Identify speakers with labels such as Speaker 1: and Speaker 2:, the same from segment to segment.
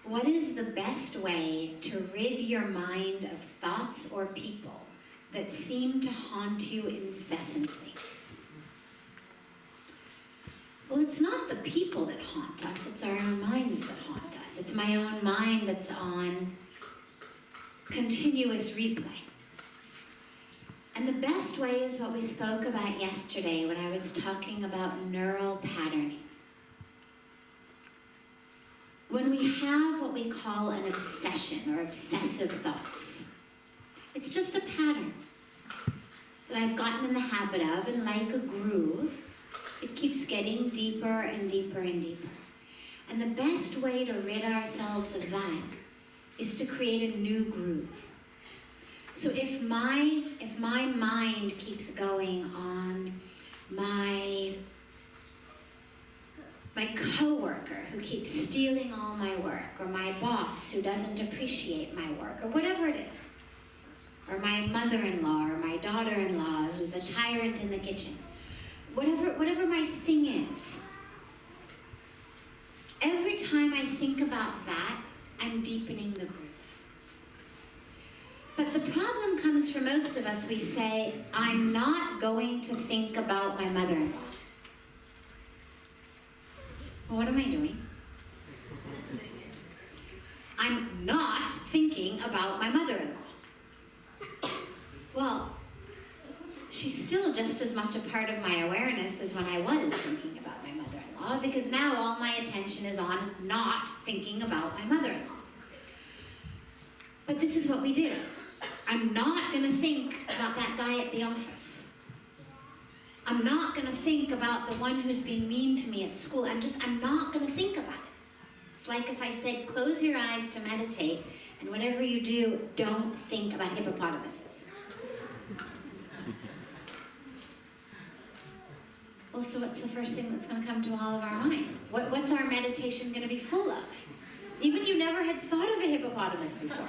Speaker 1: What is the best way to rid your mind of thoughts or people that seem to haunt you incessantly? Well, it's not the people that haunt us, it's our own minds that haunt us. It's my own mind that's on continuous replay. And the best way is what we spoke about yesterday when I was talking about neural patterning. When we have what we call an obsession or obsessive thoughts, it's just a pattern that I've gotten in the habit of, and like a groove, it keeps getting deeper and deeper and deeper. And the best way to rid ourselves of that is to create a new groove. So if my mind keeps going on my coworker who keeps stealing all my work, or my boss who doesn't appreciate my work, or whatever it is, or my mother-in-law or my daughter-in-law who's a tyrant in the kitchen, whatever my thing is, every time I think about that, I'm deepening the groove. But the problem comes for most of us, we say, I'm not going to think about my mother-in-law. Well, what am I doing? I'm not thinking about my mother-in-law. Well, she's still just as much a part of my awareness as when I was thinking about my mother-in-law, because now all my attention is on not thinking about my mother-in-law. But this is what we do. I'm not going to think about that guy at the office. I'm not going to think about the one who's being mean to me at school. I'm not going to think about it. It's like if I said, close your eyes to meditate, and whatever you do, don't think about hippopotamuses. Well, so what's the first thing that's going to come to all of our mind? What's our meditation going to be full of? Even you never had thought of a hippopotamus before.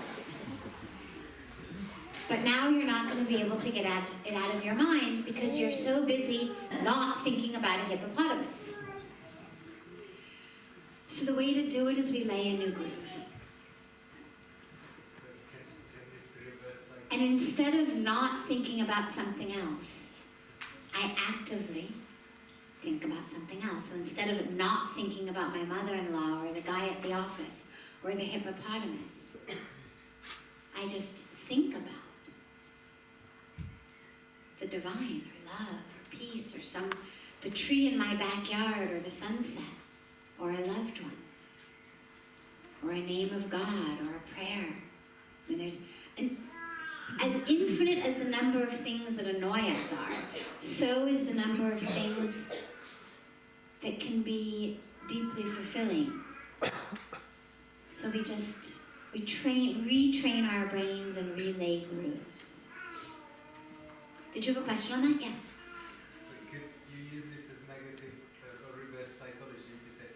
Speaker 1: But now you're not going to be able to get it out of your mind because you're so busy not thinking about a hippopotamus. So the way to do it is we lay a new groove. And instead of not thinking about something else, I actively think about something else. So instead of not thinking about my mother-in-law or the guy at the office or the hippopotamus, I just think about the divine, or love, or peace, or the tree in my backyard, or the sunset, or a loved one, or a name of God, or a prayer. I mean, as infinite as the number of things that annoy us are, so is the number of things that can be deeply fulfilling. So we retrain our brains and relay grooves. Did you have a question on that? Yeah.
Speaker 2: So could you use this as negative or reverse psychology? You say,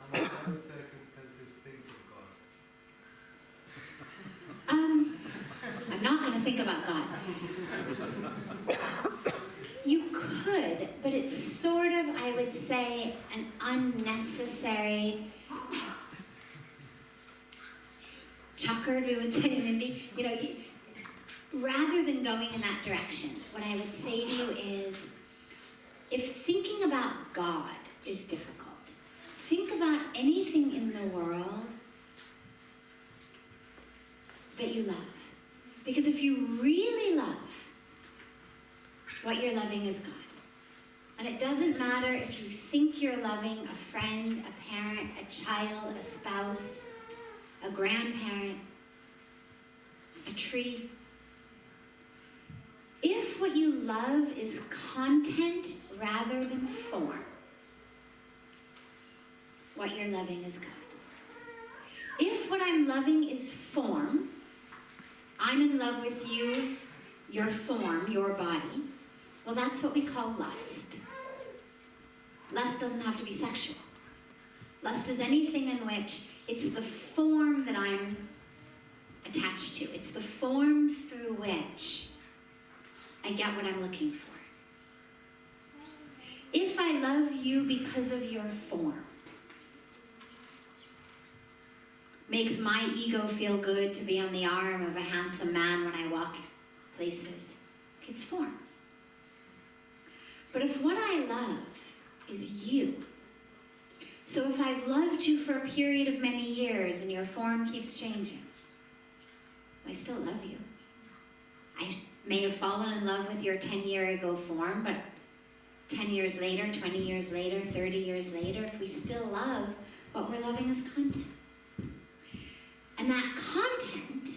Speaker 2: under no circumstances think of God.
Speaker 1: I'm not going to think about God. You could, but it's sort of, I would say, an unnecessary chuckered, we would say in Hindi. Rather than going in that direction, what I would say to you is, if thinking about God is difficult, think about anything in the world that you love. Because if you really love, what you're loving is God. And it doesn't matter if you think you're loving a friend, a parent, a child, a spouse, a grandparent, a tree. If what you love is content rather than form, what you're loving is God. If what I'm loving is form, I'm in love with you, your form, your body, well, that's what we call lust. Lust doesn't have to be sexual. Lust is anything in which it's the form that I'm attached to. It's the form through which I get what I'm looking for. If I love you because of your form, makes my ego feel good to be on the arm of a handsome man when I walk places. It's form. But if what I love is you, so if I've loved you for a period of many years and your form keeps changing, I still love you. I may have fallen in love with your 10-year-ago form, but 10 years later, 20 years later, 30 years later, if we still love, what we're loving is content. And that content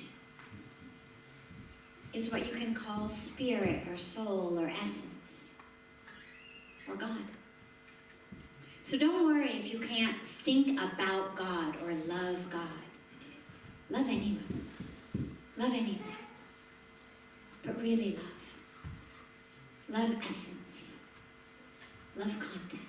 Speaker 1: is what you can call spirit or soul or essence or God. So don't worry if you can't think about God or love God. Love anyone. Love anything. But really love. Love essence. Love content.